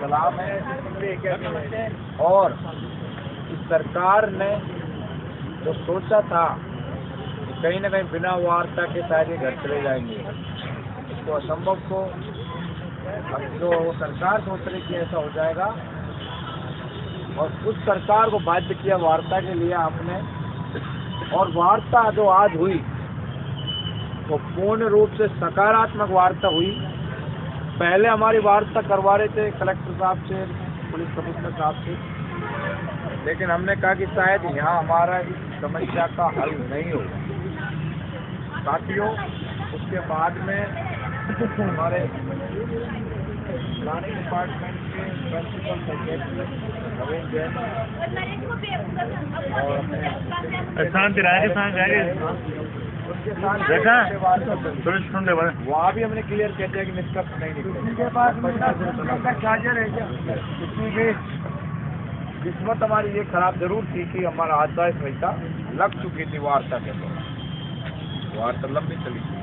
सलाम है। और इस सरकार ने जो सोचा था कि कहीं न कहीं बिना वार्ता के शायद ये घर चले जाएंगे, इसको असंभव को अब जो सरकार सोच रही कि ऐसा हो जाएगा, और उस सरकार को बाध्य किया वार्ता के लिए आपने। और वार्ता जो आज हुई वो पूर्ण रूप से सकारात्मक वार्ता हुई। पहले हमारी वार्ता करवा रहे थे कलेक्टर साहब से, पुलिस कमिश्नर साहब से, लेकिन हमने कहा कि शायद यहाँ हमारा इस समस्या का हल नहीं होगा। साथियों, उसके बाद में हमारे प्लानिंग डिपार्टमेंट के प्रिंसिपल सेक्रेटरी नवीन जैन और वहाँ भी हमने क्लियर कहते हैं कि निष्कर्ष नहीं निकले। किस्मत हमारी ये खराब जरूर थी कि हमारा आचार संहिता लग चुकी थी वार्ता के दौरान, वार्ता लंबी चली थी,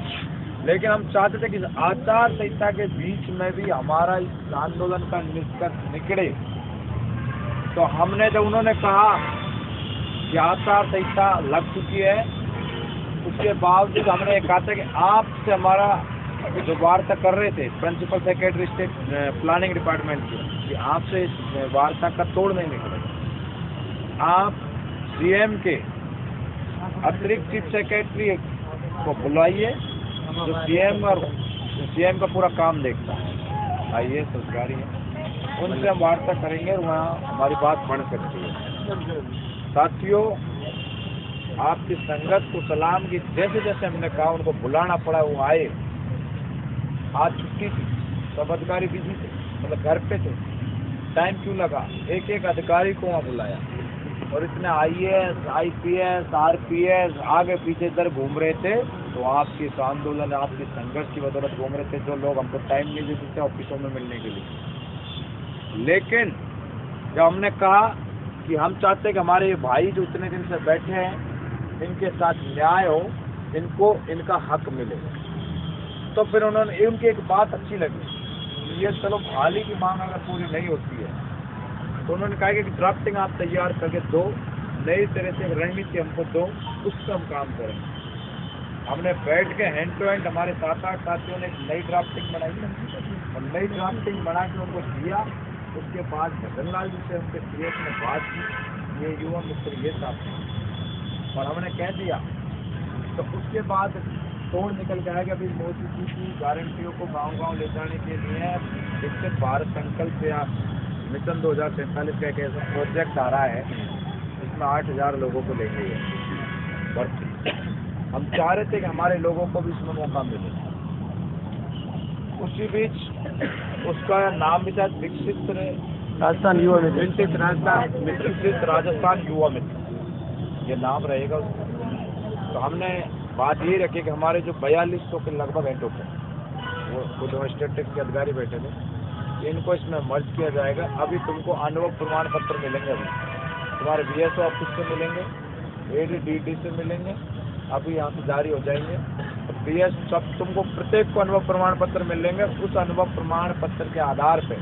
लेकिन हम चाहते थे कि आचार संहिता के बीच में भी हमारा इस आंदोलन का निष्कर्ष निकले। तो हमने जब उन्होंने कहा कि आचार संहिता लग चुकी है, उसके बावजूद हमने ये कहा था कि आपसे हमारा जो वार्ता कर रहे थे principal secretary state planning department के, कि आपसे इस वार्ता का तोड़ नहीं निकलेगा। आप सीएम के अतिरिक्त चीफ सेक्रेटरी को बुलाइए, जो सीएम का पूरा काम देखता है, IAS अधिकारी है, उनसे हम वार्ता करेंगे और वहाँ हमारी बात बढ़ सकती है। साथियों, आपकी संगत को सलाम की जैसे जैसे हमने कहा उनको बुलाना पड़ा, वो आए। आज छुट्टी थी, सब अधिकारी बिजी थे, मतलब घर पे थे, टाइम क्यों लगा, एक एक अधिकारी को वहाँ बुलाया, और इतने IAS, IPS, RPS आगे पीछे इधर घूम रहे थे। तो आपकी इस आंदोलन, आपकी संघर्ष की बदौलत घूम रहे थे, जो लोग हमको टाइम नहीं देते थे ऑफिसों में मिलने के लिए। लेकिन जब हमने कहा कि हम चाहते हैं कि हमारे ये भाई जो इतने दिन से बैठे हैं, इनके साथ न्याय हो, इनको इनका हक मिले, तो फिर उन्होंने, उनकी एक बात अच्छी लगी, ये चलो हाली की मांग अगर पूरी नहीं होती है तो उन्होंने कहा कि ड्राफ्टिंग आप तैयार करके दो, नई तरह से रणनीति हमको दो, उस पर हम काम करेंगे। हमने बैठ के हैंड टू हैंड हमारे 7-8 साथियों ने एक नई ड्राफ्टिंग बनाई और नई ड्राफ्टिंग बना के उनको दिया। उसके बाद भजनलाल जी से उनके सीएस ने बात की, ये युवा मित्र ये चाहते हैं, और हमने कह दिया। तो उसके बाद तोड़ निकल के आएगा। अभी मोदी जी की गारंटियों को गांव-गांव ले जाने के लिए विकसित भारत संकल्प या मिशन 2047 का एक ऐसा प्रोजेक्ट आ रहा है, जिसमें 8000 लोगों को लेंगे भर्ती। हम चाह रहे थे कि हमारे लोगों को भी इसमें मौका मिले। उसी बीच उसका नाम भी था विकसित राजस्थान युवा मित्र, विकसित राजस्थान युवा मित्र, ये नाम रहेगा उसका। तो हमने बात ये रखी कि हमारे जो 4200 के लगभग हैं टोटल, वो खुद स्टेटिस्टिक्स के अधिकारी बैठे थे, इनको इसमें मर्ज किया जाएगा। अभी तुमको अनुभव प्रमाण पत्र मिलेंगे, अभी तुम्हारे VSO ऑफिस से मिलेंगे, ADDD से मिलेंगे, अभी यहाँ से जारी हो जाएंगे। तो PS सब तुमको प्रत्येक को अनुभव प्रमाण पत्र मिलेंगे। उस अनुभव प्रमाण पत्र के आधार पे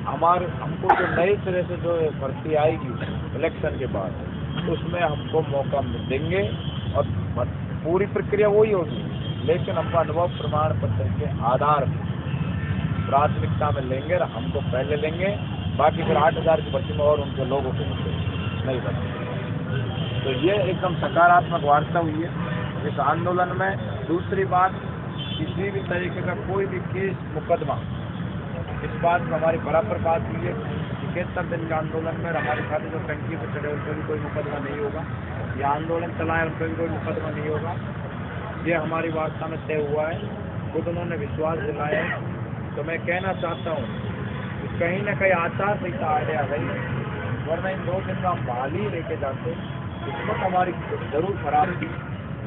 हमको जो नए सिरे से जो भर्ती आएगी इलेक्शन के बाद, उसमें हमको मौका देंगे और पूरी प्रक्रिया वही होगी, लेकिन हमको अनुभव प्रमाण पत्र के आधार पर प्राथमिकता में लेंगे और हमको पहले लेंगे, बाकी फिर 8000 की भर्ती में और उनके लोगों को नहीं बचेंगे। तो ये एकदम सकारात्मक वार्ता हुई है इस आंदोलन में। दूसरी बात, किसी भी तरीके का कोई भी केस मुकदमा, इस बात में हमारी बराबर बात हुई है कि 71 दिन के आंदोलन में हमारे साथ जो टंकी पर चढ़े उन पर भी कोई मुकदमा नहीं होगा, ये आंदोलन चलाए उन पर भी कोई मुकदमा नहीं होगा। ये हमारी वार्ता में तय हुआ है, खुद उन्होंने विश्वास दिलाया है। तो मैं कहना चाहता हूँ कि कहीं ना कहीं आचार संहिता आड़े आ गई, वरना इन 2 दिन का हम बहाली लेके जाते। किस्मत हमारी जरूर खराब थी,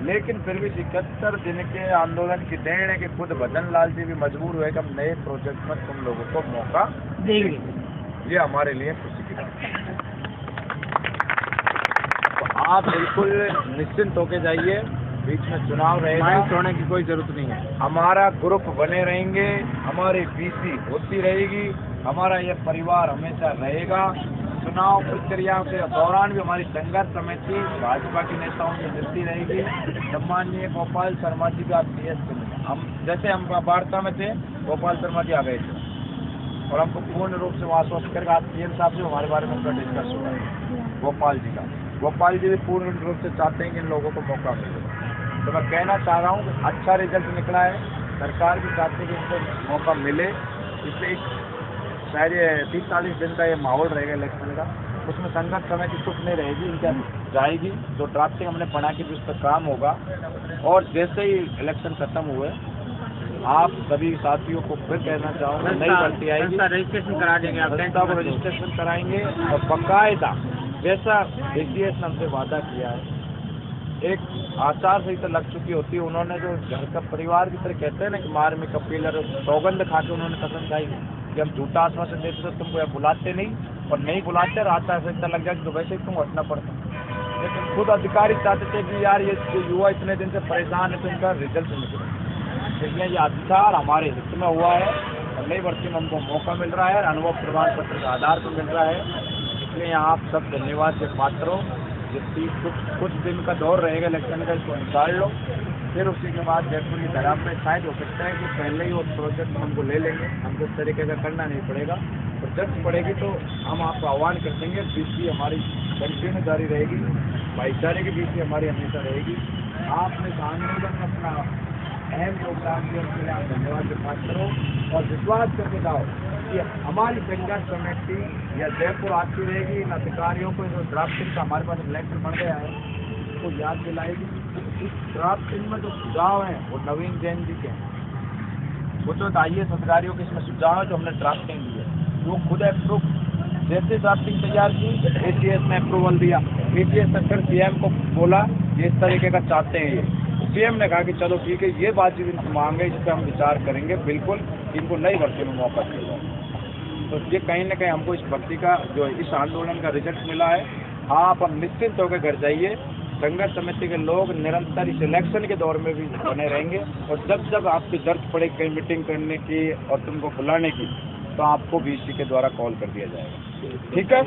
लेकिन फिर भी 71 दिन के आंदोलन की देन है कि खुद भजनलाल जी भी मजबूर हुए कि हम नए प्रोजेक्ट में तुम लोगों को मौका देंगे। ये हमारे लिए खुशी की बात है। तो आप बिल्कुल निश्चिंत होके जाइए बीच में चुनाव रहेगा, माइंड छोड़ने की कोई जरूरत नहीं है। हमारा ग्रुप बने रहेंगे, हमारी बीसी होती रहेगी, हमारा यह परिवार हमेशा रहेगा। चुनाव प्रक्रिया के दौरान भी हमारी संघर्ष समिति भाजपा के नेताओं से मिलती रहेगी। सम्माननीय गोपाल शर्मा जी भी आप हम जैसे हम वार्ता में थे, गोपाल शर्मा जी आ गए थे और हमको पूर्ण रूप से आश्वस्त करके आज सीएम साहब से हमारे बारे में उनका डिस्कस हुआ है गोपाल जी का। गोपाल जी भी पूर्ण रूप से चाहते हैं कि इन लोगों को मौका मिले। तो मैं कहना चाह रहा हूँ कि अच्छा रिजल्ट निकला है, सरकार भी चाहती है कि इनको मौका मिले। इसलिए शायद ये 30-40 दिन का ये माहौल रहेगा इलेक्शन का, उसमें संघर्ष समिति चुप नहीं रहेगी, इनका जाएगी। जो ड्राफ्टिंग हमने बना के उस पर काम होगा और जैसे ही इलेक्शन खत्म हुए आप सभी साथियों को फिर कहना चाहूँगा, नई भर्ती आएगी, रजिस्ट्रेशन करा देंगे, संस्था को रजिस्ट्रेशन कराएंगे और बाकायदा जैसा डीसीएस ने हमसे वादा किया है, एक आचार संहिता लग चुकी होती है। उन्होंने जो घर का परिवार की तरह कहते हैं ना कि मार में कपिलर सौगंध खा के उन्होंने कसम खाई कि हम झूठा आश्वासन देते तो तुमको बुलाते नहीं और नहीं बुलाते और आचार संहिता लग जाएगी तो वैसे ही तुम हटना पड़ता। लेकिन खुद अधिकारी चाहते थे कि यार ये जो युवा इतने दिन से परेशान है तो इनका रिजल्ट निकले, इसलिए ये अधिकार हमारे हित में हुआ है और नई भर्ती में हमको मौका मिल रहा है, अनुभव प्रमाण पत्र के आधार पर मिल रहा है। इसलिए यहाँ आप सब धन्यवाद के पात्र हो। जिस कुछ दिन का दौर रहेगा इलेक्शन का, इसको निकाल लो, फिर उसी के बाद जयपुर की धरा पे शायद हो सकता है कि पहले ही वो प्रोजेक्ट हमको ले लेंगे, हमको इस तरीके का करना नहीं पड़ेगा। और जब पड़ेगी तो हम आपको आह्वान कर देंगे, बीसी हमारी कंटिन्यू जारी रहेगी, भाईचारे की बीसी हमारी हमेशा रहेगी। आपने आंदोलन में अपना अहम योगदान दिया, उसके लिए आप धन्यवाद के पात्र हो और विश्वास करके जाओ कि हमारी संघर्ष कमेटी या जयपुर आती रहेगी। इन अधिकारियों को जो ड्राफ्टिंग का हमारे पास इलेक्शन बन गया है उसको याद दिलाएगी। इस ड्राफ्टिंग में जो सुझाव हैं वो नवीन जैन जी के हैं, वो जो IAS अधिकारियों के इसमें सुझाव है जो हमने ड्राफ्टिंग दी है, वो खुद अप्रूव, जैसे ड्राफ्टिंग तैयार की ACS ने अप्रूवल दिया, ACS ने फिर CM को बोला ये इस तरीके का चाहते हैं ये, CM ने कहा कि चलो ठीक है ये बातचीत इनकी मांग है, इस पर हम विचार करेंगे, बिल्कुल इनको नई भर्ती में मौका मिलेगा। तो ये कहीं ना कहीं हमको इस भर्ती का जो इस आंदोलन का रिजल्ट मिला है। आप अब निश्चिंत होकर घर जाइए, संघर्ष समिति के लोग निरंतर इस इलेक्शन के दौर में भी बने रहेंगे और जब जब आपकी जरूरत पड़े कहीं मीटिंग करने की और तुमको बुलाने की तो आपको BC के द्वारा कॉल कर दिया जाएगा। ठीक है।